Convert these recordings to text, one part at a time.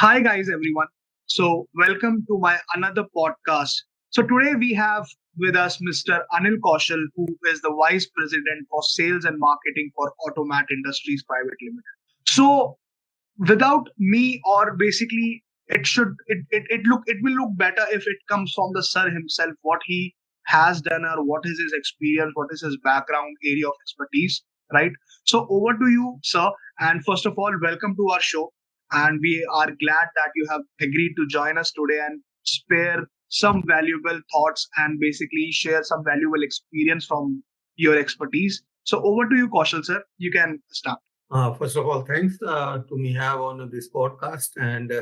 Hi, guys, everyone. So, welcome to my another podcast. So, today we have with us Mr. Anil Kaushal, who is the Vice President for Sales and Marketing for Automat Industries Pvt. So, without me, or basically, it will look better if it comes from the sir himself, what he has done or what is his experience, what is his background area of expertise, right? So, over to you, sir. And first of all, welcome to our show, and we are glad that you have agreed to join us today and spare some valuable thoughts and basically share some valuable experience from your expertise. So over to you, Kaushal sir. You can start. First of all, thanks to me have on this podcast, and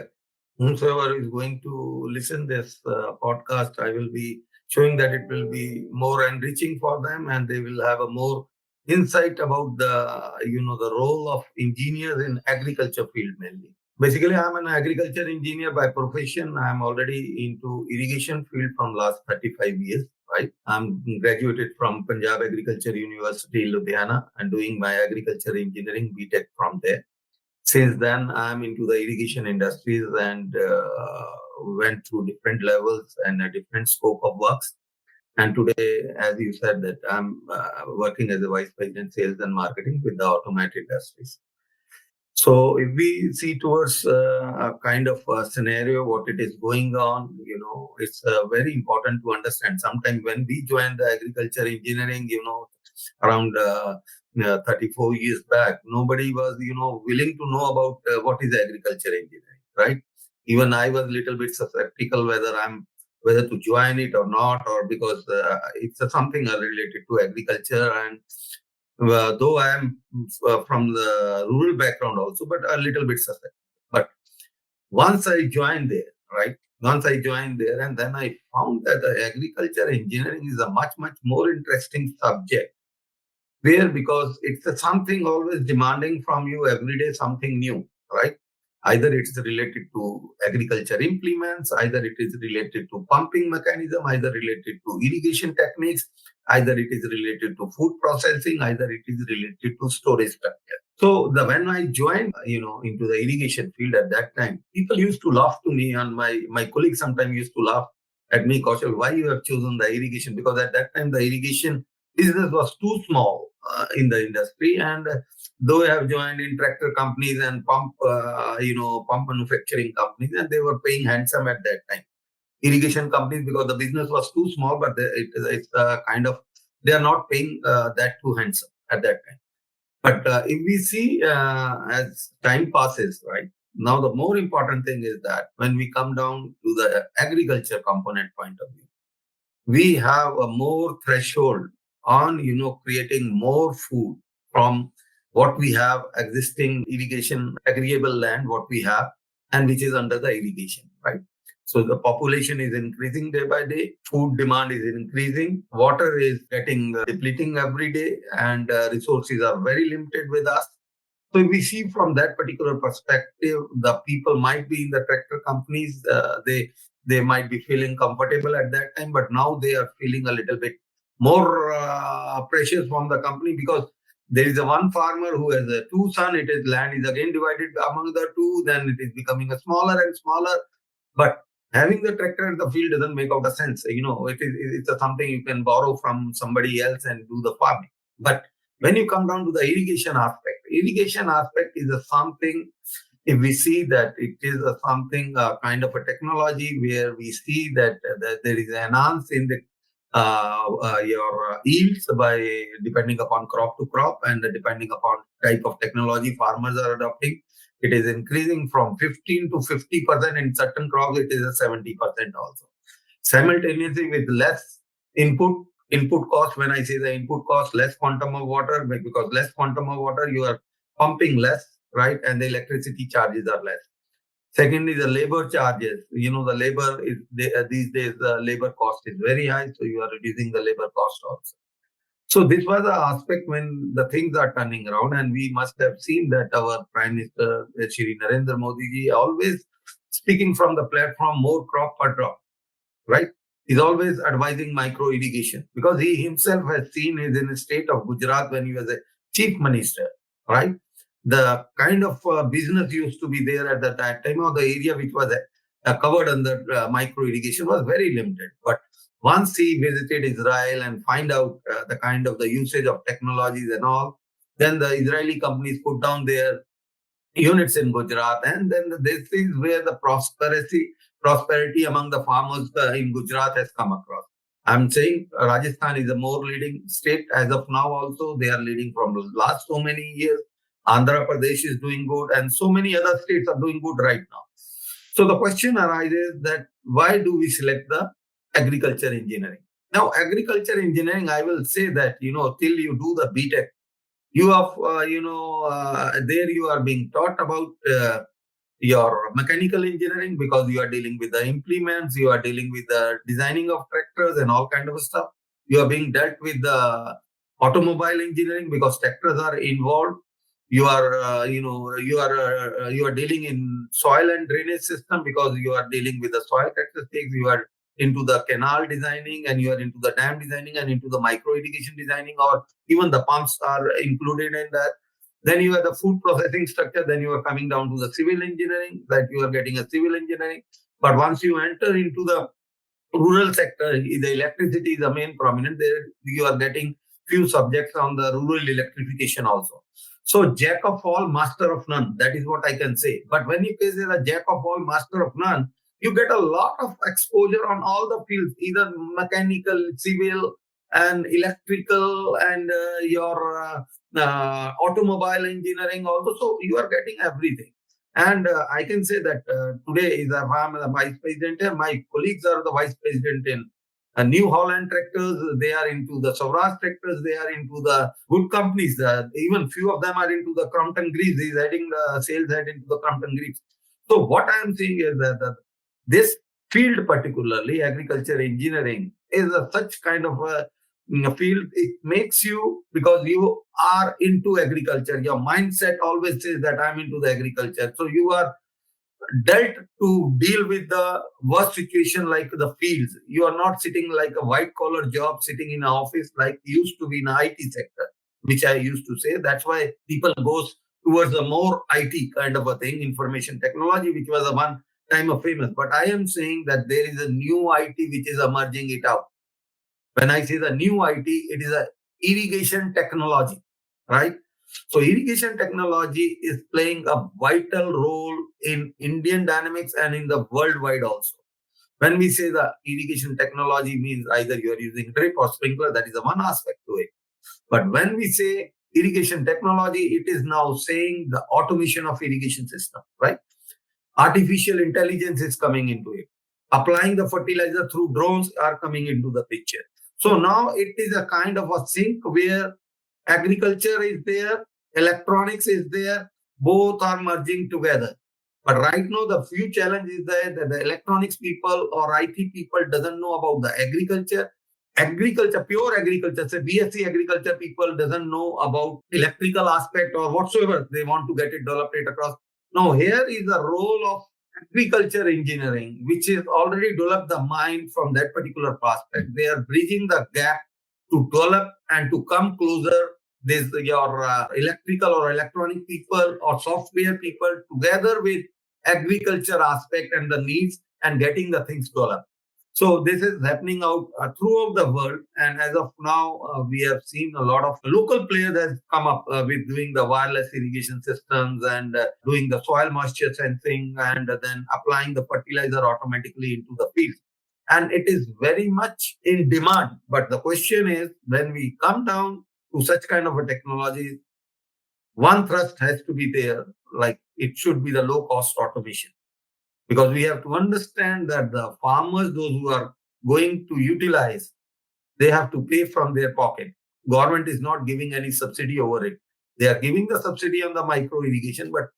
whomsoever is going to listen this podcast, I will be showing that it will be more enriching for them, and they will have a more insight about the role of engineers in agriculture field mainly. Basically, I'm an agriculture engineer by profession. I'm already into irrigation field from last 35 years. Right, I'm graduated from Punjab Agriculture University, Ludhiana, and doing my agriculture engineering BTech from there. Since then, I'm into the irrigation industries and went through different levels and a different scope of works. And today, as you said, that I'm working as a vice president sales and marketing with the Automat Industries. So if we see towards a kind of a scenario, what it is going on, it's very important to understand. Sometimes when we joined the agriculture engineering, around 34 years back, nobody was, willing to know about what is agriculture engineering, right? Even I was a little bit skeptical whether to join it or not, or because it's something related to agriculture. And though I am from the rural background also, but a little bit suspect. But once I joined there, right? Once I joined there, and then I found that the agriculture engineering is a much, much more interesting subject. Where because it's something always demanding from you every day, something new, right? Either it's related to agriculture implements, either it is related to pumping mechanism, either related to irrigation techniques, either it is related to food processing, either it is related to storage structure. So when I joined, into the irrigation field at that time, people used to laugh to me, and my colleagues sometimes used to laugh at me, Kaushal, why you have chosen the irrigation? Because at that time the irrigation business was too small in the industry, and though I have joined in tractor companies and pump manufacturing companies, and they were paying handsome at that time. Irrigation companies, because the business was too small, but it's kind of they are not paying that too handsome at that time. But if we see as time passes, right, now the more important thing is that when we come down to the agriculture component point of view, we have a more threshold on creating more food from what we have existing irrigation agreeable land, what we have, and which is under the irrigation, right? So the population is increasing day by day, food demand is increasing, water is getting depleting every day, and resources are very limited with us. So if we see from that particular perspective, the people might be in the tractor companies, they might be feeling comfortable at that time, but now they are feeling a little bit more pressures from the company, because there is a one farmer who has two sons. It is land is again divided among the two, then it is becoming a smaller and smaller. But having the tractor in the field doesn't make out a sense. It's something you can borrow from somebody else and do the farming. But when you come down to the irrigation aspect is something, if we see that it is something kind of a technology where we see that there is an enhance in the your yields by depending upon crop to crop, and depending upon type of technology farmers are adopting. It is increasing from 15 to 50%. In certain crops, it is a 70% also. Simultaneously with less input cost. When I say the input cost, less quantum of water, because less quantum of water, you are pumping less, right? And the electricity charges are less. Second is the labor charges. The labor is these days the labor cost is very high, so you are reducing the labor cost also. So this was the aspect when the things are turning around, and we must have seen that our Prime Minister Shri Narendra Modi ji always speaking from the platform, more crop per drop, right? He's always advising micro irrigation, because he himself has seen is in the state of Gujarat when he was a chief minister, right? the kind of business used to be there at that time, or the area which was covered under micro irrigation was very limited. But once he visited Israel and find out the kind of the usage of technologies and all, then the Israeli companies put down their units in Gujarat, and then this is where the prosperity among the farmers in Gujarat has come across. I'm saying Rajasthan is a more leading state as of now. Also, they are leading from the last so many years. Andhra Pradesh is doing good, and so many other states are doing good right now. So the question arises that why do we select the agriculture engineering? Now, agriculture engineering, I will say that till you do the BTech, you have there you are being taught about your mechanical engineering, because you are dealing with the implements, you are dealing with the designing of tractors and all kind of stuff. You are being dealt with the automobile engineering because tractors are involved. You are you are dealing in soil and drainage system because you are dealing with the soil characteristics. You are into the canal designing, and you are into the dam designing, and into the micro irrigation designing, or even the pumps are included in that. Then you have the food processing structure. Then you are coming down to the civil engineering, that you are getting a civil engineering. But once you enter into the rural sector, the electricity is the main prominent. There you are getting few subjects on the rural electrification also. So jack of all, master of none. That is what I can say. But when you say a jack of all, master of none, you get a lot of exposure on all the fields, either mechanical, civil, and electrical, and your automobile engineering also. So you are getting everything. And I can say that today is I'm the vice president here. My colleagues are the vice president in New Holland tractors. They are into the Swaraj tractors. They are into the good companies. Even few of them are into the Crompton Greaves. He's heading the sales head into the Crompton Greaves. So what I am saying is that this field, particularly agriculture engineering, is such kind of a field. It makes you, because you are into agriculture, your mindset always says that I'm into the agriculture. So you are dealt to deal with the worst situation like the fields. You are not sitting like a white collar job, sitting in an office like used to be in the IT sector, which I used to say. That's why people goes towards a more IT kind of a thing, information technology, which was a one time of famous. But I am saying that there is a new IT which is emerging it out. When I say the new IT, it is a irrigation technology, right? So irrigation technology is playing a vital role in Indian dynamics and in the worldwide also. When we say the irrigation technology means either you are using drip or sprinkler, that is the one aspect to it. But when we say irrigation technology, it is now saying the automation of irrigation system, right? Artificial intelligence is coming into it. Applying the fertilizer through drones are coming into the picture. So now it is a kind of a sync where agriculture is there, electronics is there, both are merging together. But right now, the few challenge is that the electronics people or IT people doesn't know about the agriculture. Agriculture, pure agriculture, say BSc agriculture people doesn't know about electrical aspect or whatsoever. They want to get it developed it across. Now, here is the role of agriculture engineering, which is already developed the mind from that particular prospect. They are bridging the gap to develop and to come closer. This your electrical or electronic people or software people together with agriculture aspect and the needs and getting the things developed. So this is happening out throughout the world, and as of now, we have seen a lot of local players has come up with doing the wireless irrigation systems and doing the soil moisture sensing, and then applying the fertilizer automatically into the field. And it is very much in demand. But the question is, when we come down to such kind of a technology, one thrust has to be there, like it should be the low cost automation, because we have to understand that the farmers, those who are going to utilize, they have to pay from their pocket. Government is not giving any subsidy over it. They are giving the subsidy on the micro irrigation, but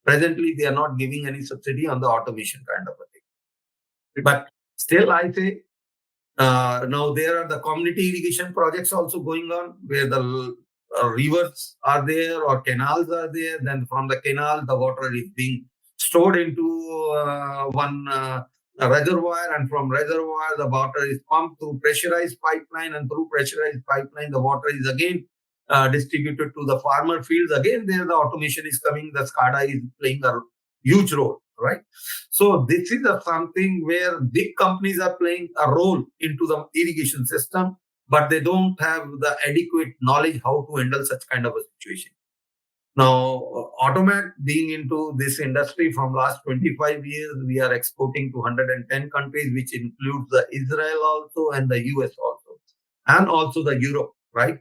presently they are not giving any subsidy on the automation kind of a thing. But still, I say now there are the community irrigation projects also going on, where the rivers are there or canals are there. Then from the canal, the water is being stored into one reservoir, and from reservoir, the water is pumped through pressurized pipeline, and through pressurized pipeline, the water is again distributed to the farmer fields. Again, there the automation is coming. The SCADA is playing a huge role, right? So this is something where big companies are playing a role into the irrigation system, but they don't have the adequate knowledge how to handle such kind of a situation. Now, Automat being into this industry from last 25 years, we are exporting to 110 countries, which includes the Israel also and the US also, and also the Europe, right?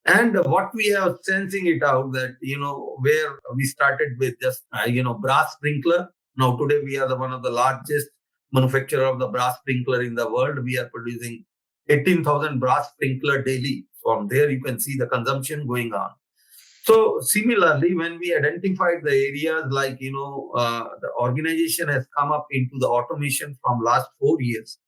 And what we are sensing it out that, where we started with just, brass sprinkler. Now today we are one of the largest manufacturer of the brass sprinkler in the world. We are producing 18,000 brass sprinkler daily. From there, you can see the consumption going on. So similarly, when we identified the areas like, the organization has come up into the automation from last 4 years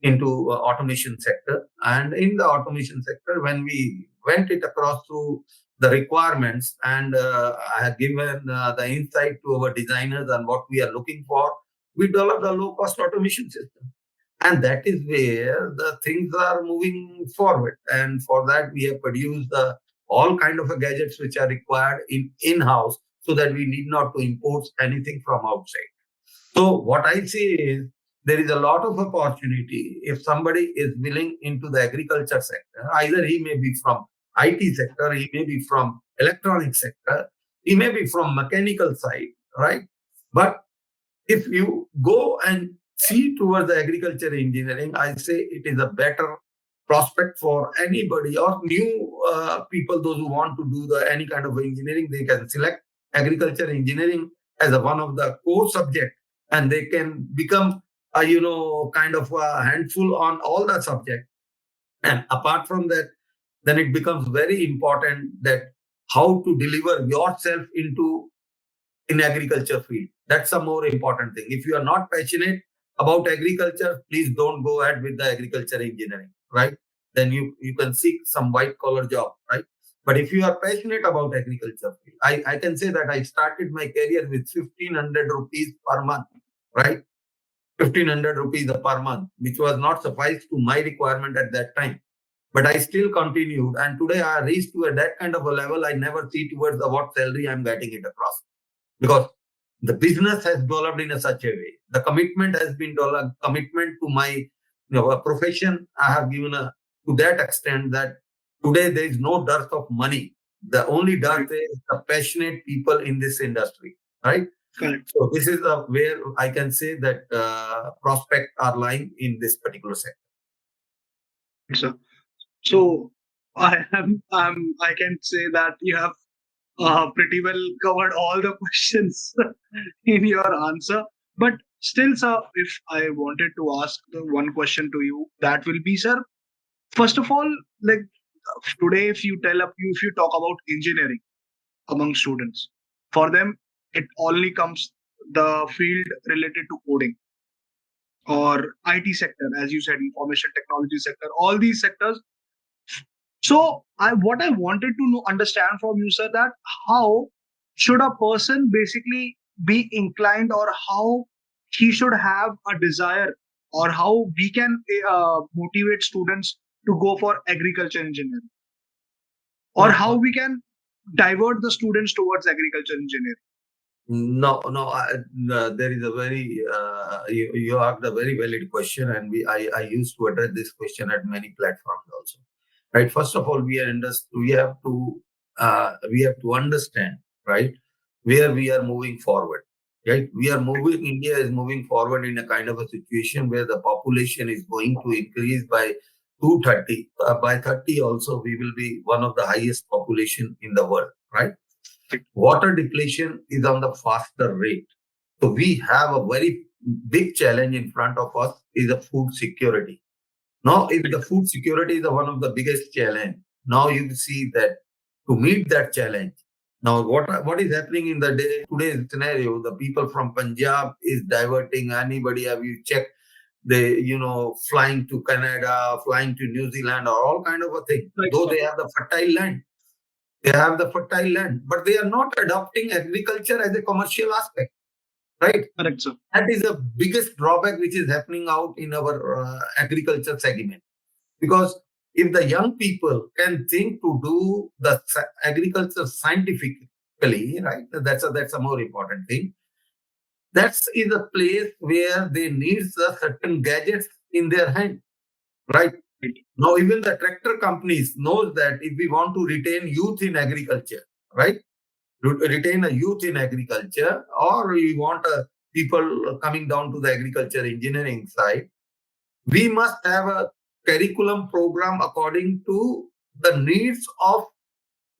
into automation sector. And in the automation sector, when we went it across through the requirements and I have given the insight to our designers and what we are looking for, we developed a low cost automation system. And that is where the things are moving forward. And for that, we have produced all kind of gadgets which are required in-house so that we need not to import anything from outside. So what I say is there is a lot of opportunity if somebody is willing into the agriculture sector. Either he may be from IT sector, he may be from electronic sector, he may be from mechanical side, right? But if you go and see towards the agriculture engineering, I say it is a better prospect for anybody or new people, those who want to do any kind of engineering. They can select agriculture engineering as one of the core subject, and they can become kind of a handful on all the subject. And apart from that, then it becomes very important that how to deliver yourself into in agriculture field. That's a more important thing. If you are not passionate about agriculture, please don't go ahead with the agriculture engineering, right? Then you can seek some white collar job, right? But if you are passionate about agriculture field, I can say that I started my career with 1,500 rupees per month, right? 1,500 rupees per month, which was not suffice to my requirement at that time. But I still continued. And today I reached to that kind of a level. I never see towards the what salary I'm getting it across, because the business has developed in a such a way. The commitment has been developed, commitment to my profession. I have given to that extent that today there is no dearth of money. The only dearth is the passionate people in this industry, right? Correct. So this is where I can say that prospects are lying in this particular sector. Right, sir. So I can say that you have pretty well covered all the questions in your answer. But still, sir, if I wanted to ask the one question to you, that will be, sir. First of all, like today, if you talk about engineering among students, for them it only comes the field related to coding or IT sector, as you said, information technology sector, all these sectors. So what I wanted to understand from you, sir, that how should a person basically be inclined, or how he should have a desire, or how we can motivate students to go for agriculture engineering, or how we can divert the students towards agriculture engineering. No. There is a very you asked a very valid question, and I used to address this question at many platforms also. Right. First of all, we have to understand, right, where we are moving forward. Right. India is moving forward in a kind of a situation where the population is going to increase by 230. By 30 also, we will be one of the highest population in the world. Right. Water depletion is on the faster rate. So we have a very big challenge in front of us is the food security. Now, if the food security is one of the biggest challenge, now you see that to meet that challenge, now what is happening in the today's scenario, the people from Punjab is diverting anybody. Have you checked? They, flying to Canada, flying to New Zealand, or all kind of a thing. Right, Though sir. they have the fertile land. They have the fertile land, but they are not adopting agriculture as a commercial aspect, right? Correct, sir. That is the biggest drawback which is happening out in our agriculture segment. Because if the young people can think to do the agriculture scientifically, right? That's a more important thing. That is a place where they need a certain gadgets in their hand, right? Now, even the tractor companies knows that if we want to retain youth in agriculture, right? Retain a youth in agriculture, or we want people coming down to the agriculture engineering side, we must have a curriculum program according to the needs of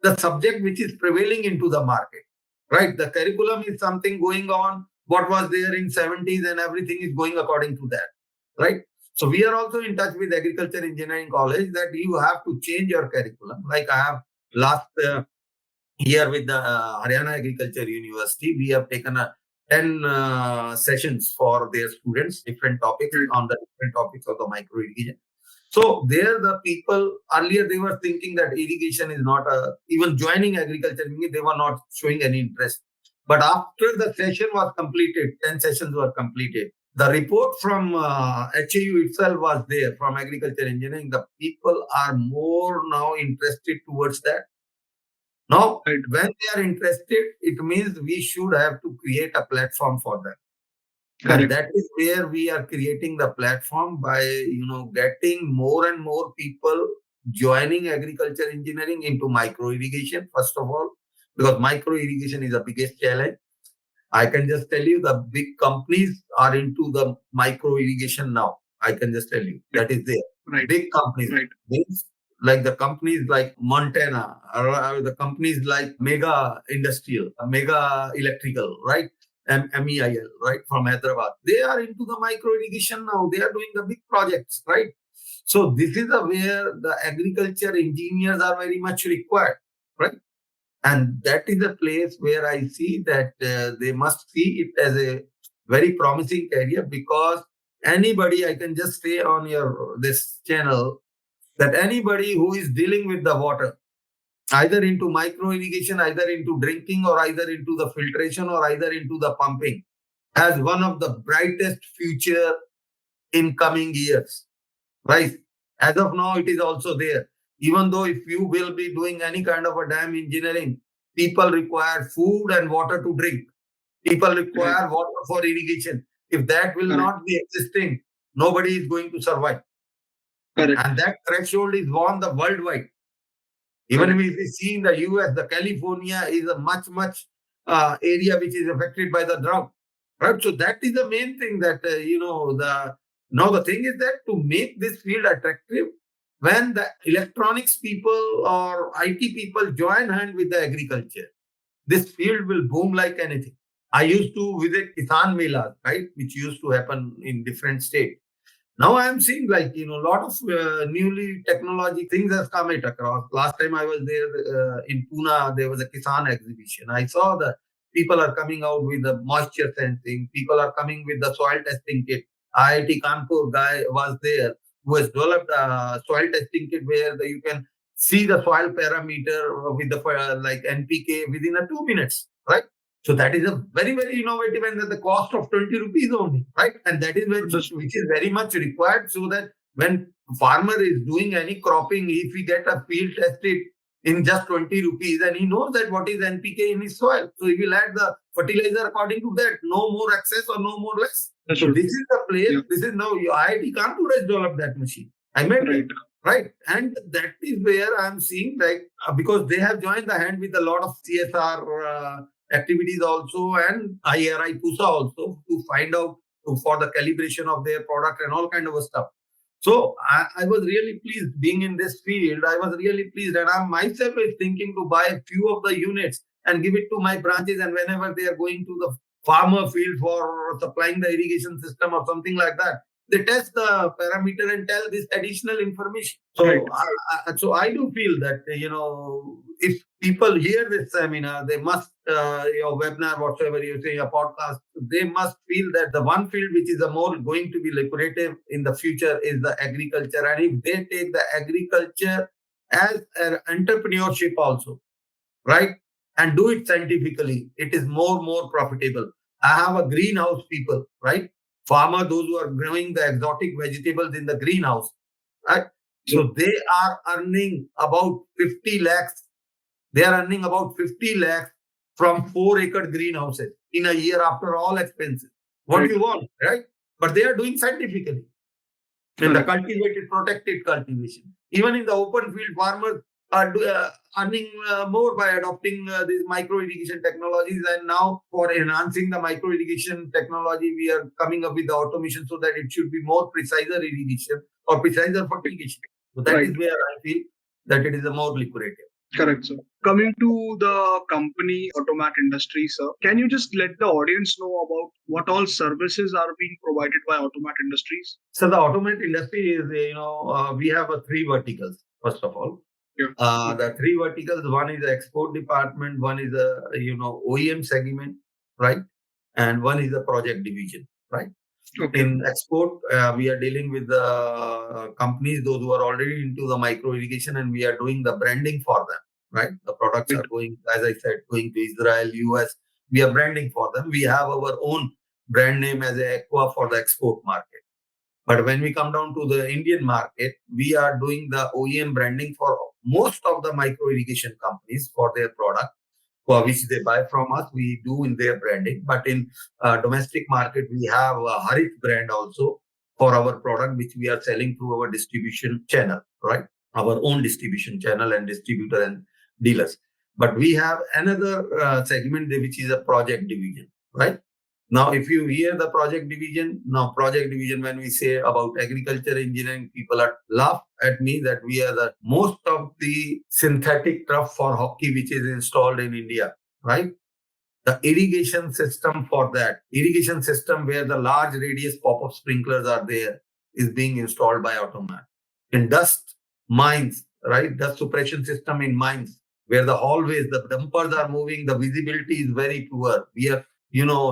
the subject which is prevailing into the market, right? The curriculum is something going on, what was there in 70s, and everything is going according to that, right? So we are also in touch with agriculture engineering college that you have to change your curriculum. Like I have last here with the Haryana Agriculture University, we have taken a 10 sessions for their students, different topics on the different topics of the micro irrigation. So there the people earlier they were thinking that irrigation is not even joining agriculture, they were not showing any interest. But after the session was completed, 10 sessions were completed. The report from HAU itself was there from agriculture engineering. The people are more now interested towards that. Now, when they are interested, it means we should have to create a platform for them. Correct. And that is where we are creating the platform by, getting more and more people joining agriculture engineering into micro irrigation, first of all, because micro irrigation is the biggest challenge. I can just tell you the big companies are into the micro irrigation now. I can just tell you that is there. Right. Big companies. Right. Means like the companies like Montana, or the companies like Mega Industrial, Mega Electrical, right? MEIL, right, from Hyderabad. They are into the micro irrigation now. They are doing the big projects, right? So this is where the agriculture engineers are very much required, right? And that is a place where I see that they must see it as a very promising area, because anybody, I can just say on your this channel, that anybody who is dealing with the water, either into micro irrigation, either into drinking, or either into the filtration, or either into the pumping, has one of the brightest future in coming years, right? As of now, it is also there. Even though if you will be doing any kind of a dam engineering, people require food and water to drink. People require water for irrigation. If that will not be existing, nobody is going to survive. And that threshold is on the worldwide. Even if we see in the US, the California is a much area which is affected by the drought, right? So that is the main thing that the thing is that to make this field attractive, when the electronics people or IT people join hand with the agriculture, this field will boom like anything. I used to visit Kisan Melas, right, which used to happen in different states. Now I am seeing a lot of newly technology things has come it across. Last time I was there in Pune, there was a Kishan Exhibition. I saw the people are coming out with the moisture sensing. People are coming with the soil testing kit. IIT Kanpur guy was there who has developed a soil testing kit where you can see the soil parameter with the like NPK within 2 minutes, right? So that is a very, very innovative, and at the cost of 20 rupees only, right? And that is which is very much required, so that when farmer is doing any cropping, if he get a field tested in just 20 rupees, and he knows that what is NPK in his soil. So he will add the fertilizer according to that, no more excess or no more less. That's so true. This is the place, this is now IIT Kanpur has developed that machine. I met it. Right. And that is where I'm seeing because they have joined the hand with a lot of CSR activities also, and IRI PUSA also, to find out for the calibration of their product and all kind of stuff. So I was really pleased being in this field. I was really pleased, and I myself is thinking to buy a few of the units and give it to my branches, and whenever they are going to the farmer field for supplying the irrigation system or something like that, they test the parameter and tell this additional information. So, I do feel that if people hear this seminar, they must your webinar, whatever you say, your podcast, they must feel that the one field which is the more going to be lucrative in the future is the agriculture, and if they take the agriculture as an entrepreneurship also, right, and do it scientifically, it is more profitable. I have a greenhouse people, right? Farmer, those who are growing the exotic vegetables in the greenhouse, right? So they are earning about 50 lakhs. They are earning about 50 lakhs from 4-acre greenhouses in a year after all expenses. What Right. you want, right? But they are doing scientifically in the Correct. cultivated, protected cultivation. Even in the open field, farmers are earning more by adopting these micro irrigation technologies. And now, for enhancing the micro irrigation technology, we are coming up with the automation so that it should be more precise irrigation or precise fertigation. So that Right. is where I feel that it is a more lucrative. Correct, sir. Coming to the company Automat Industries, sir, can you just let the audience know about what all services are being provided by Automat Industries? So the automotive industry is, we have three verticals. First of all, Yeah. the three verticals. One is the export department. One is the OEM segment, right? And one is the project division, right? Okay. In export, we are dealing with the companies, those who are already into the micro irrigation, and we are doing the branding for them, right? The products Right. are going, as I said, going to Israel, US. We are branding for them. We have our own brand name as Aqua for the export market. But when we come down to the Indian market, we are doing the OEM branding for most of the micro irrigation companies for their product, for which they buy from us. We do in their branding. But in domestic market, we have a Harit brand also for our product, which we are selling through our distribution channel, right? Our own distribution channel and distributor and dealers. But we have another segment which is a project division, right? Now, if you hear the project division, when we say about agriculture engineering, people are laugh at me that we are the most of the synthetic turf for hockey, which is installed in India, right? The irrigation system for that, irrigation system where the large radius pop-up sprinklers are there, is being installed by Automat. In dust mines, right? Dust suppression system in mines, where the hallways, the dumpers are moving, the visibility is very poor. We are,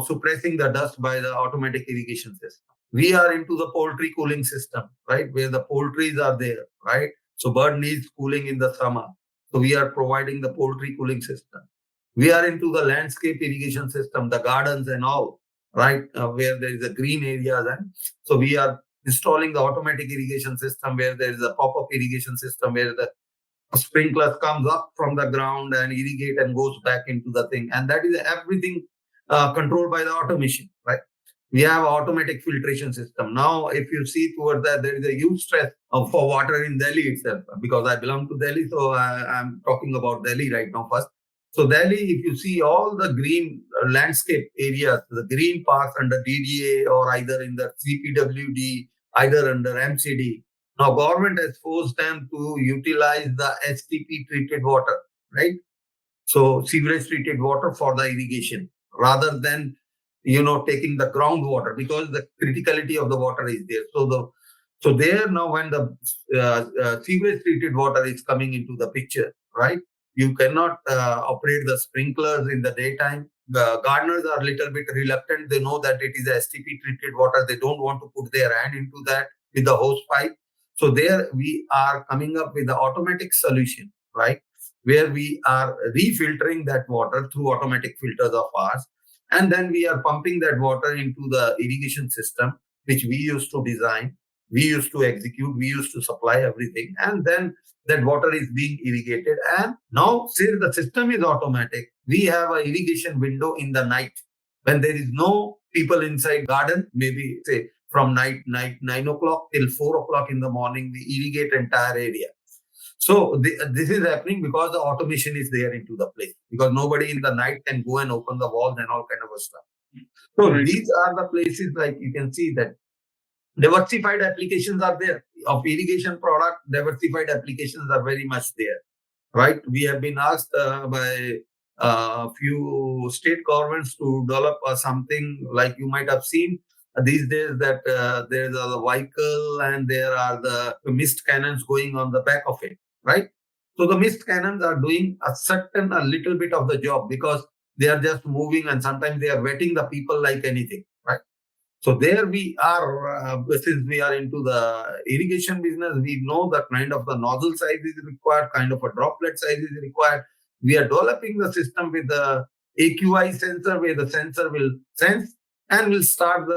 suppressing the dust by the automatic irrigation system. We are into the poultry cooling system, right? Where the poultries are there, right? So bird needs cooling in the summer. So we are providing the poultry cooling system. We are into the landscape irrigation system, the gardens and all, right? Where there is a green areas. And so we are installing the automatic irrigation system where there is a pop-up irrigation system where the sprinklers comes up from the ground and irrigate and goes back into the thing. And that is everything controlled by the automation, right? We have automatic filtration system. Now, if you see towards that, there is a huge stress for water in Delhi itself, because I belong to Delhi. So I'm talking about Delhi right now first. So Delhi, if you see all the green landscape areas, the green parks under DDA or either in the CPWD, either under MCD, now government has forced them to utilize the STP treated water, right? So sewage treated water for the irrigation rather than taking the groundwater, because the criticality of the water is there. So there now when the sewage treated water is coming into the picture, right? You cannot operate the sprinklers in the daytime. The gardeners are a little bit reluctant. They know that it is STP treated water. They don't want to put their hand into that with the hose pipe. So there we are coming up with the automatic solution, right? Where we are refiltering that water through automatic filters of ours. And then we are pumping that water into the irrigation system, which we used to design, we used to execute, we used to supply everything. And then that water is being irrigated. And now, since the system is automatic, we have an irrigation window in the night when there is no people inside garden, maybe say from night 9 o'clock till 4 o'clock in the morning, we irrigate entire area. So this is happening because the automation is there into the place, because nobody in the night can go and open the walls and all kind of stuff. So Right. these are the places, like you can see that diversified applications are there of irrigation product. Diversified applications are very much there, right? We have been asked by a few state governments to develop something like you might have seen these days that there's a vehicle and there are the mist cannons going on the back of it, right? So the mist cannons are doing a little bit of the job, because they are just moving and sometimes they are wetting the people like anything, right? So there we are, since we are into the irrigation business, we know the kind of the nozzle size is required, kind of a droplet size is required. We are developing the system with the AQI sensor, where the sensor will sense and will start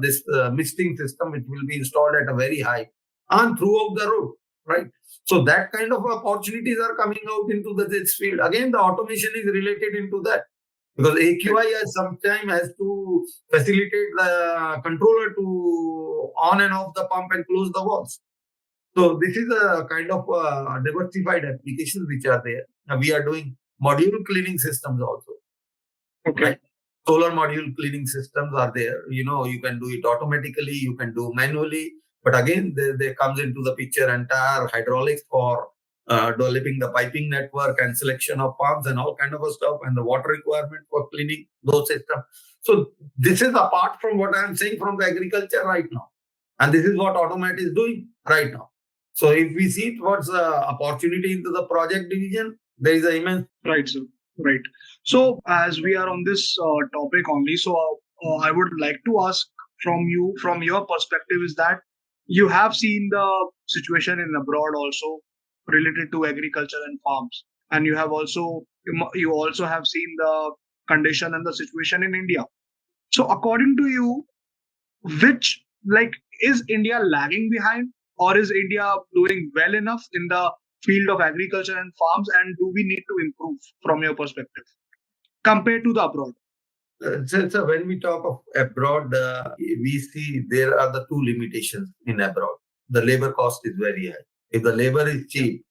this misting system, which will be installed at a very high. and throughout the road, right? So that kind of opportunities are coming out into this field. Again, the automation is related into that because AQI has sometimes has to facilitate the controller to on and off the pump and close the valves. So this is a kind of diversified applications which are there. We are doing module cleaning systems also, Okay. right? Solar module cleaning systems are there. You can do it automatically, you can do manually. But again, there comes into the picture entire hydraulics for developing the piping network and selection of pumps and all kind of a stuff, and the water requirement for cleaning those systems. So this is apart from what I am saying from the agriculture right now. And this is what Automat is doing right now. So if we see towards opportunity into the project division, there is an immense. Right, sir. Right. So, as we are on this topic only, so I would like to ask from you, from your perspective, is that you have seen the situation in abroad also related to agriculture and farms, and you also have seen the condition and the situation in India. So, according to you, which, like, is India lagging behind, or is India doing well enough in the field of agriculture and farms, and do we need to improve from your perspective compared to the abroad? So when we talk of abroad, we see there are the two limitations in abroad. The labor cost is very high. If the labor is cheap,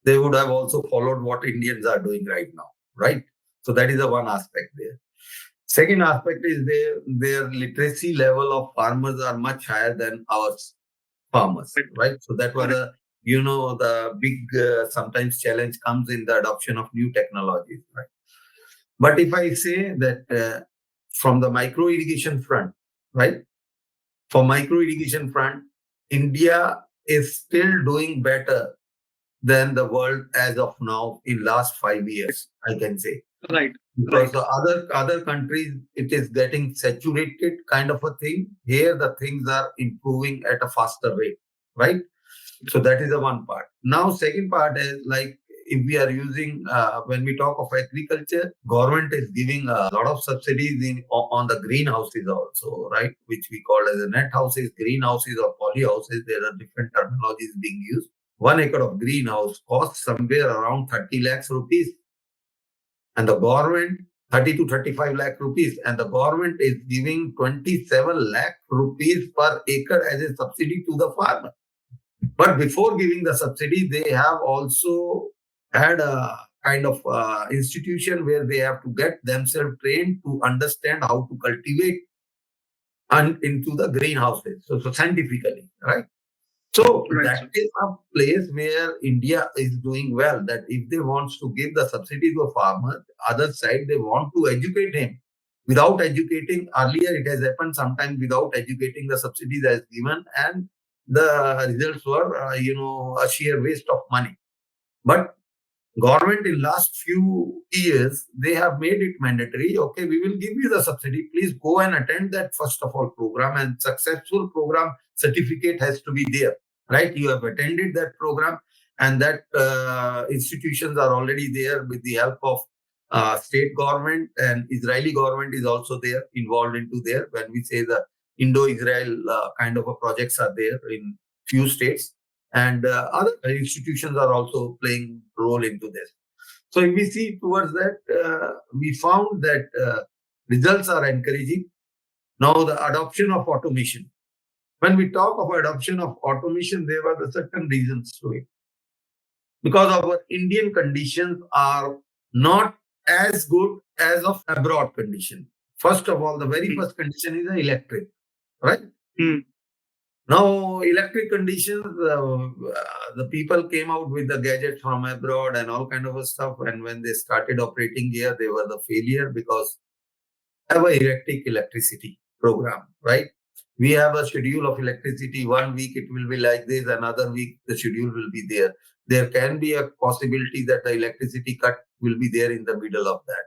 they would have also followed what Indians are doing right now, right? So that is the one aspect there. Second aspect is their literacy level of farmers are much higher than our farmers, right? So that was the big sometimes challenge comes in the adoption of new technologies, right? But if I say that from the micro irrigation front, right? For micro irrigation front, India is still doing better than the world as of now in last 5 years, I can say. Right. Because the other countries, it is getting saturated kind of a thing. Here, the things are improving at a faster rate, right? So that is the one part. Now, second part is like if we are using when we talk of agriculture, government is giving a lot of subsidies on the greenhouses also, right? Which we call as the net houses, greenhouses or polyhouses. There are different terminologies being used. 1 acre of greenhouse costs somewhere around 30 lakhs rupees, and the government 30 to 35 lakh rupees, and the government is giving 27 lakh rupees per acre as a subsidy to the farmer. But before giving the subsidy, they have also had a kind of institution where they have to get themselves trained to understand how to cultivate and into the greenhouses. So scientifically, right? So that is a place where India is doing well. That if they want to give the subsidy to a farmer, other side they want to educate him. Without educating, earlier it has happened sometimes without educating the subsidies as given, and the results were a sheer waste of money. But government in last few years, they have made it mandatory. Okay, we will give you the subsidy. Please go and attend that first of all program, and successful program certificate has to be there, right? You have attended that program, and that institutions are already there with the help of state government, and Israeli government is also there involved into there. When we say the Indo-Israel kind of a projects are there in few states, and other institutions are also playing role into this. So if we see towards that, we found that results are encouraging. Now the adoption of automation. When we talk of adoption of automation, there were the certain reasons to it. Because our Indian conditions are not as good as of abroad condition. First of all, the very first condition is the electric, right? Now, electric conditions, the people came out with the gadgets from abroad and all kind of stuff. And when they started operating here, they were the failure because we have a erratic electricity program, right? We have a schedule of electricity. 1 week it will be like this, another week the schedule will be there. There can be a possibility that the electricity cut will be there in the middle of that.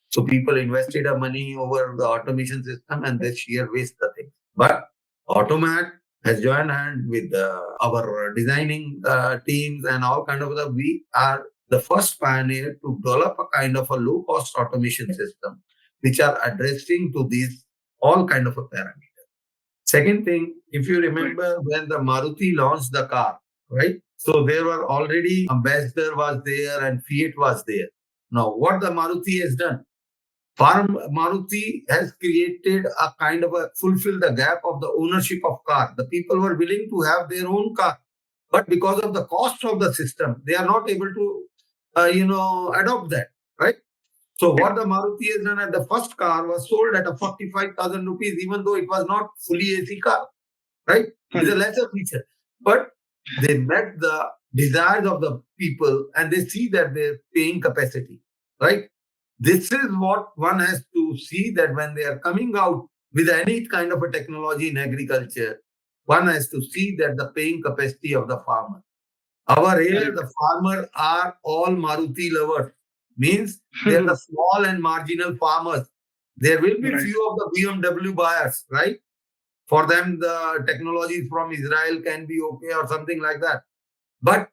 So people invested a money over the automation system and they sheer waste the thing. But Automat has joined hand with our designing teams and all kind of the. We are the first pioneer to develop a kind of a low cost automation system which are addressing to these all kind of a parameters. Second thing, if you remember when the Maruti launched the car, right? So there were already Ambassador was there and Fiat was there. Now, what the Maruti has done? Maruti has created a kind of a fulfill the gap of the ownership of car. The people were willing to have their own car, but because of the cost of the system, they are not able to, adopt that, right? So what the Maruti has done at the first car was sold at a 45,000 rupees, even though it was not fully AC car, right? It's a lesser feature, but they met the desires of the people and they see that they're paying capacity, right? This is what one has to see, that when they are coming out with any kind of a technology in agriculture, one has to see that the paying capacity of the farmer. Our area, the farmer are all Maruti lovers. Means they are the small and marginal farmers. There will be few of the BMW buyers, right? For them, the technology from Israel can be okay or something like that. But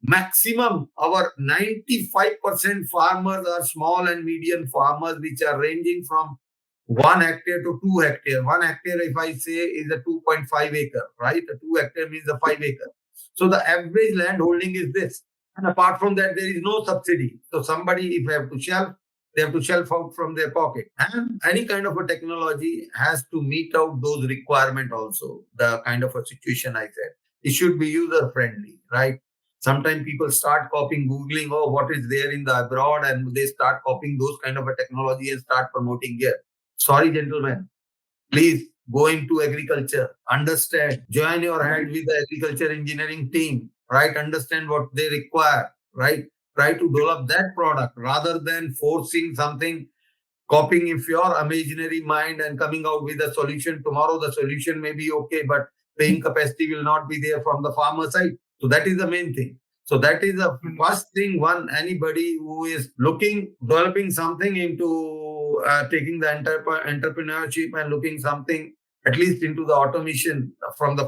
maximum, our 95% farmers are small and medium farmers, which are ranging from 1 hectare to 2 hectare. 1 hectare, if I say, is a 2.5 acre, right? A 2 hectare means a 5 acre. So the average land holding is this. And apart from that, there is no subsidy. So somebody, if they have to shelf, they have to shelf out from their pocket. And any kind of a technology has to meet out those requirements also. The kind of a situation I said. It should be user friendly, right? Sometimes people start copying, Googling, oh, what is there in the abroad, and they start copying those kind of a technology and start promoting here. Sorry, gentlemen, please go into agriculture, understand, join your hand with the agriculture engineering team, right? Understand what they require, right? Try to develop that product rather than forcing something, copying if your imaginary mind and coming out with a solution. Tomorrow the solution may be okay, but paying capacity will not be there from the farmer side. So that is the main thing. So that is the first thing. One, anybody who is looking, developing something into taking the entrepreneurship and looking something at least into the automation from the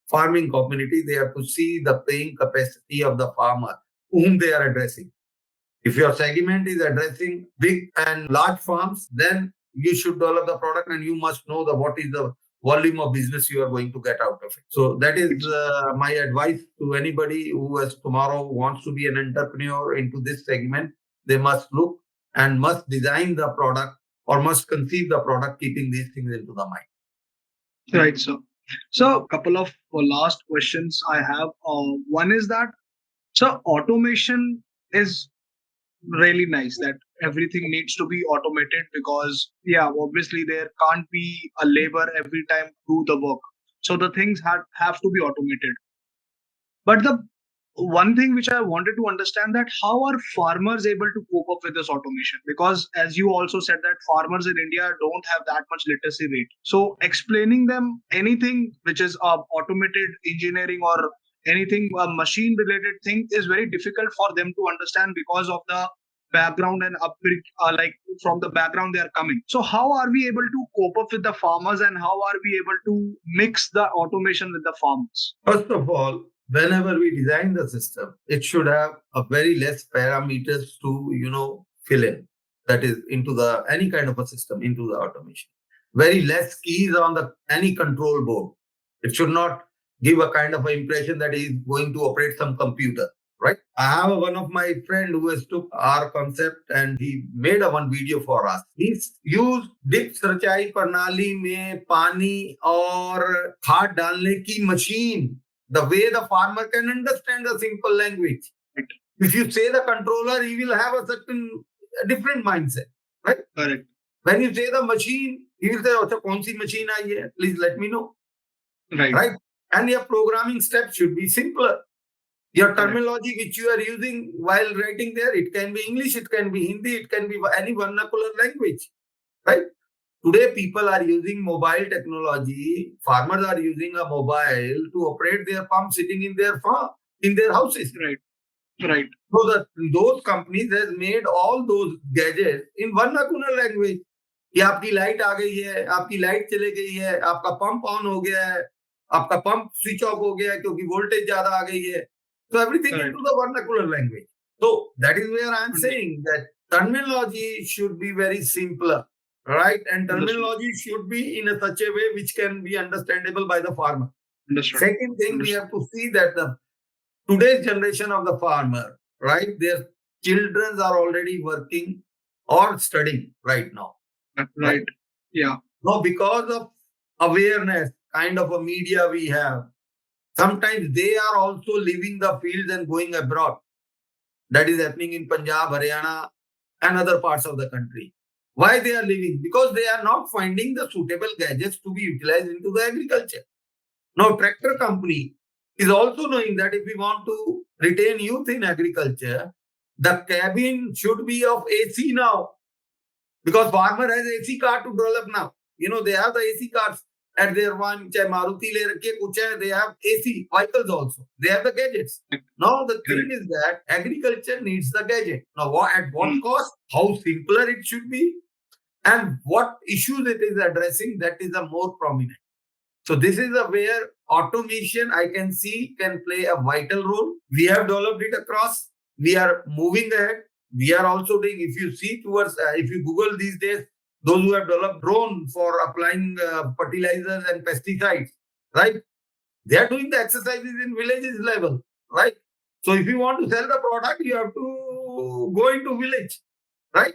farming community, they have to see the paying capacity of the farmer whom they are addressing. If your segment is addressing big and large farms, then you should develop the product and you must know what is the volume of business you are going to get out of it. So that is my advice to anybody who has tomorrow wants to be an entrepreneur into this segment. They must look and must design the product or must conceive the product keeping these things into the mind. Right, so a couple of last questions I have. One is that automation is really nice, that everything needs to be automated, because obviously there can't be a labor every time do the work, so the things have to be automated. But the one thing which I wanted to understand, that how are farmers able to cope up with this automation? Because as you also said that farmers in India don't have that much literacy rate. So explaining them anything which is automated engineering or anything machine related thing is very difficult for them to understand, because of the background and like from the background they are coming. So how are we able to cope up with the farmers, and how are we able to mix the automation with the farmers? First of all, whenever we design the system, it should have a very less parameters to, fill in. That is into the any kind of a system into the automation. Very less keys on the any control board. It should not give a kind of an impression that he is going to operate some computer, right? I have one of my friend who has took our concept and he made a one video for us. He's used dip सिंचाई प्रणाली में पानी और खाद डालने की machine. The way the farmer can understand the simple language. Right. If you say the controller, he will have a certain different mindset, right? Correct. When you say the machine, he will say, "Acha, kaun si machine aayi hai? Please let me know." Right. And your programming steps should be simpler. Your terminology which you are using while writing there, it can be English, it can be Hindi, it can be any vernacular language, right? Today, people are using mobile technology. Farmers are using a mobile to operate their pump sitting in their farm, in their houses. Right. Right. So those companies has made all those gadgets in vernacular language. कि आपकी light आ गई है, आपकी light चले गई है, आपका pump on हो गया है, आपका पंप स्विच ऑफ हो गया है क्योंकि वोल्टेज ज्यादा आ गई है. So everything into the vernacular language. So that is where I am saying that terminology should be very simpler. right? And Understood. terminology should be in a such a way which can be understandable by the farmer. Understood. Second thing, we Understood. have to see that the today's generation of the farmer, right? Their children are already working or studying right now, right? Right. Yeah. Now, because of awareness, kind of a media we have, sometimes they are also leaving the fields and going abroad. That is happening in Punjab, Haryana, and other parts of the country. Why they are leaving? Because they are not finding the suitable gadgets to be utilized into the agriculture. Now, tractor company is also knowing that if we want to retain youth in agriculture, the cabin should be of AC now, because farmer has AC car to develop now. They have the AC cars at their one, chahe Maruti le rakhe, kuch hai, they have AC vehicles also. They have the gadgets. Now the thing Correct. is that agriculture needs the gadget. Now, at what Mm. cost? How simpler it should be, and what issues it is addressing, that is a more prominent. So this is where automation, I can see, can play a vital role. We have developed it across. We are moving ahead. We are also doing, if you see towards, if you Google these days, those who have developed drone for applying fertilizers and pesticides, right? They are doing the exercises in villages level, right? So if you want to sell the product, you have to go into village, right?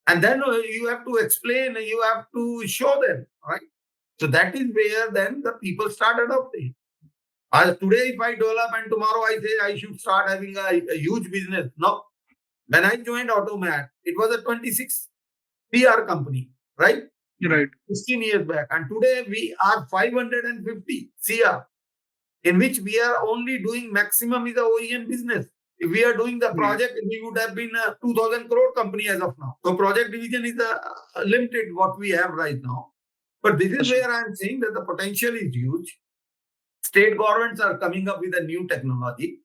And then you have to explain, you have to show them, right? So that is where then the people start adopting. Today, if I develop and tomorrow I say I should start having a huge business. No. When I joined Automat, it was a 26 PR company, right? Right. 16 years back. And today we are 550 CR, in which we are only doing maximum is the OEM business. If we are doing the Right. project, we would have been a 2,000 crore company as of now. So project division is limited what we have right now. But this is Understood. where I'm saying that the potential is huge. State governments are coming up with a new technology,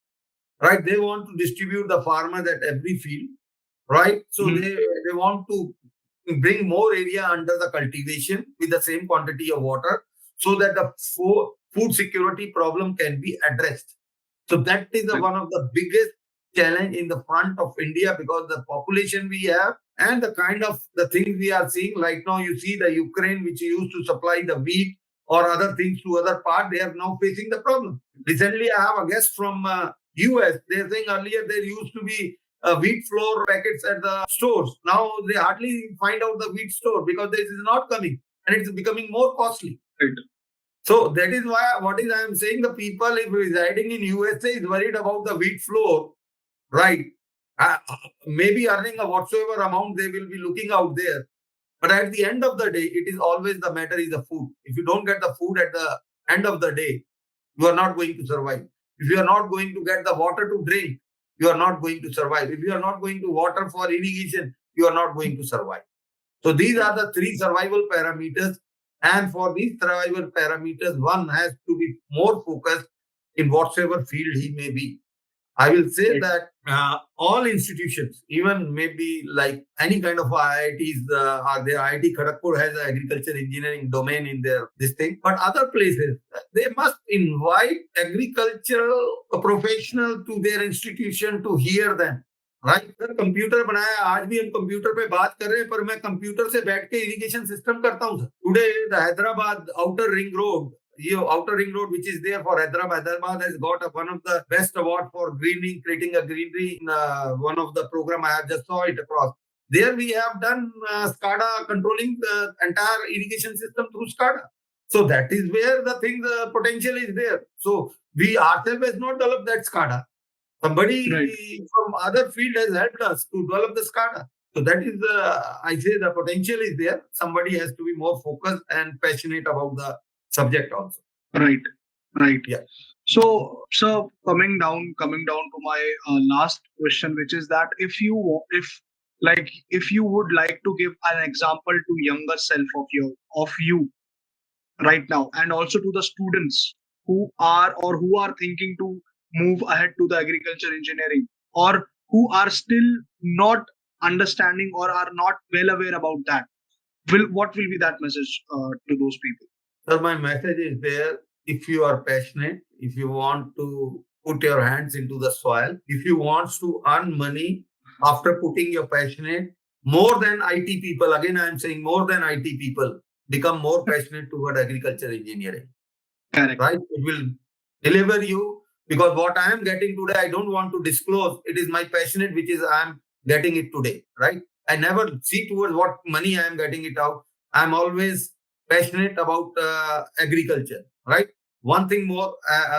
right? They want to distribute the farmers at every field, right? So Mhm. they want to bring more area under the cultivation with the same quantity of water, so that the food security problem can be addressed. So that is Right. one of the biggest challenge in the front of India, because the population we have and the kind of the things we are seeing right now. You see the Ukraine, which used to supply the wheat or other things to other part, they are now facing the problem. Recently, I have a guest from US. They're saying earlier there used to be wheat flour packets at the stores. Now they hardly find out the wheat store because this is not coming and it's becoming more costly. Right. So that is why I am saying, the people if residing in USA is worried about the wheat flour, right? Maybe earning a whatsoever amount they will be looking out there. But at the end of the day, it is always the matter is the food. If you don't get the food at the end of the day, you are not going to survive. If you are not going to get the water to drink, you are not going to survive. If you are not going to water for irrigation, you are not going to survive. So these are the three survival parameters. And for these survival parameters, one has to be more focused in whatsoever field he may be. I will say Right. that all institutions, even maybe like any kind of IITs, their IIT Kharagpur has an agriculture engineering domain in their this thing. But other places, they must invite agricultural professional to their institution to hear them. Right sir computer बनाया आज भी हम computer पे बात कर रहे हैं पर मैं कंप्यूटर से बैठ के इरिगेशन सिस्टम करता हूं sir today the Hyderabad outer ring road outer ring road which is there for Hyderabad has got one of the best award for greening, creating a greenery in one of the program I have just saw it across. There we have done SCADA controlling the entire irrigation system through SCADA. So that is where the thing, the potential is there. So we ourselves has not developed that SCADA. Somebody Right. from other field has helped us to develop the SCADA. So that is I say the potential is there. Somebody has to be more focused and passionate about the subject also. Right. Right. Yeah. So, coming down to my last question, which is that if you would like to give an example to younger self of you right now, and also to the students who are thinking to move ahead to the agriculture engineering, or who are still not understanding or are not well aware about that, what will be that message to those people? So my message is there. If you are passionate, if you want to put your hands into the soil, if you want to earn money after putting your passionate, more than IT people, again I am saying more than IT people, become more passionate toward agriculture engineering, Correct. right? It will deliver you, because what I am getting today, I don't want to disclose. It is my passionate, which is I am getting it today, right? I never see towards what money I am getting it out. I'm always passionate about agriculture, right? One thing more,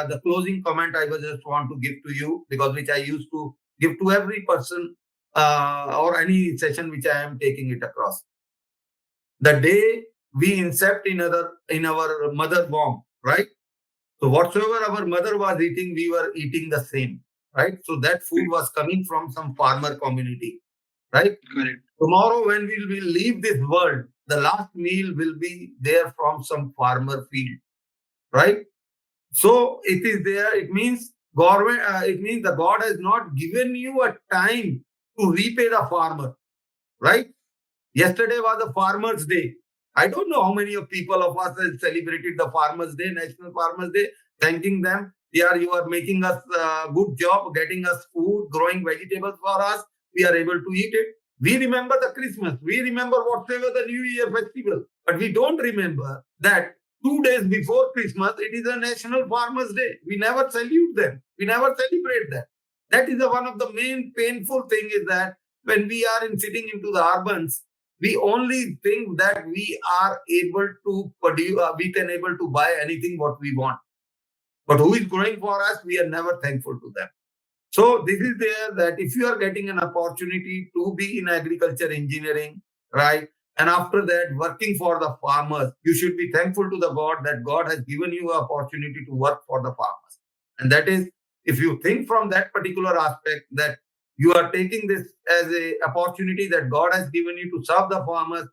the closing comment I was just want to give to you, because which I used to give to every person or any session which I am taking it across. The day we incept in our mother womb, right? So whatsoever our mother was eating, we were eating the same, right? So that food was coming from some farmer community, right? Correct. Tomorrow, when we will leave this world, the last meal will be there from some farmer field, right? So it is there. It means government. It means the God has not given you a time to repay the farmer, right? Yesterday was the Farmers' Day. I don't know how many of people of us have celebrated the Farmers' Day, National Farmers' Day, thanking them. Yeah, you are making us a good job, getting us food, growing vegetables for us. We are able to eat it. We remember the Christmas. We remember whatever the New Year festival. But we don't remember that 2 days before Christmas, it is a National Farmers' Day. We never salute them. We never celebrate them. That is one of the main painful thing is that when we are in sitting into the urbans, we only think that we are able to produce, we can able to buy anything what we want. But who is growing for us, we are never thankful to them. So this is there that if you are getting an opportunity to be in agriculture engineering, right? And after that, working for the farmers, you should be thankful to the God that God has given you an opportunity to work for the farmers. And that is, if you think from that particular aspect, that you are taking this as a opportunity that God has given you to serve the farmers,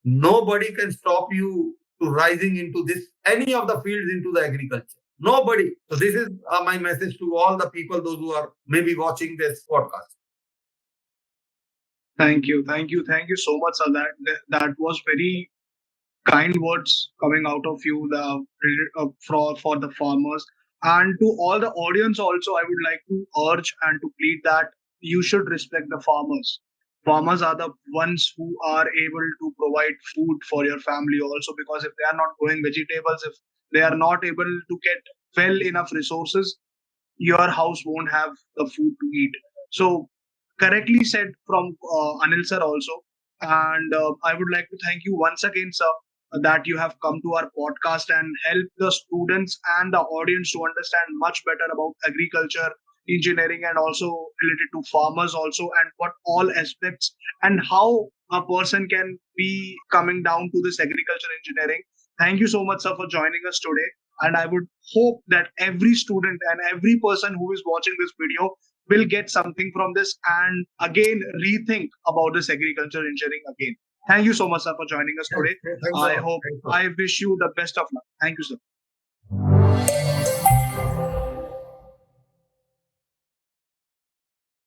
nobody can stop you to rising into this any of the fields into the agriculture. Nobody. So this is my message to all the people, those who are maybe watching this podcast. Thank you. Thank you. Thank you so much, sir. That was very kind words coming out of you for the farmers, and to all the audience also I would like to urge and to plead that you should respect the farmers. Farmers are the ones who are able to provide food for your family also, because if they are not growing vegetables, if they are not able to get well enough resources, your house won't have the food to eat. So, correctly said from Anil sir also. And I would like to thank you once again, sir, that you have come to our podcast and help the students and the audience to understand much better about agriculture, engineering, and also related to farmers also, and what all aspects and how a person can be coming down to this agriculture engineering. Thank you so much, sir, for joining us today. And I would hope that every student and every person who is watching this video will get something from this and again rethink about this agriculture engineering again. Thank you so much, sir, for joining us today. Thanks a I lot. hope Thanks a lot. I wish you the best of luck. Thank you, sir.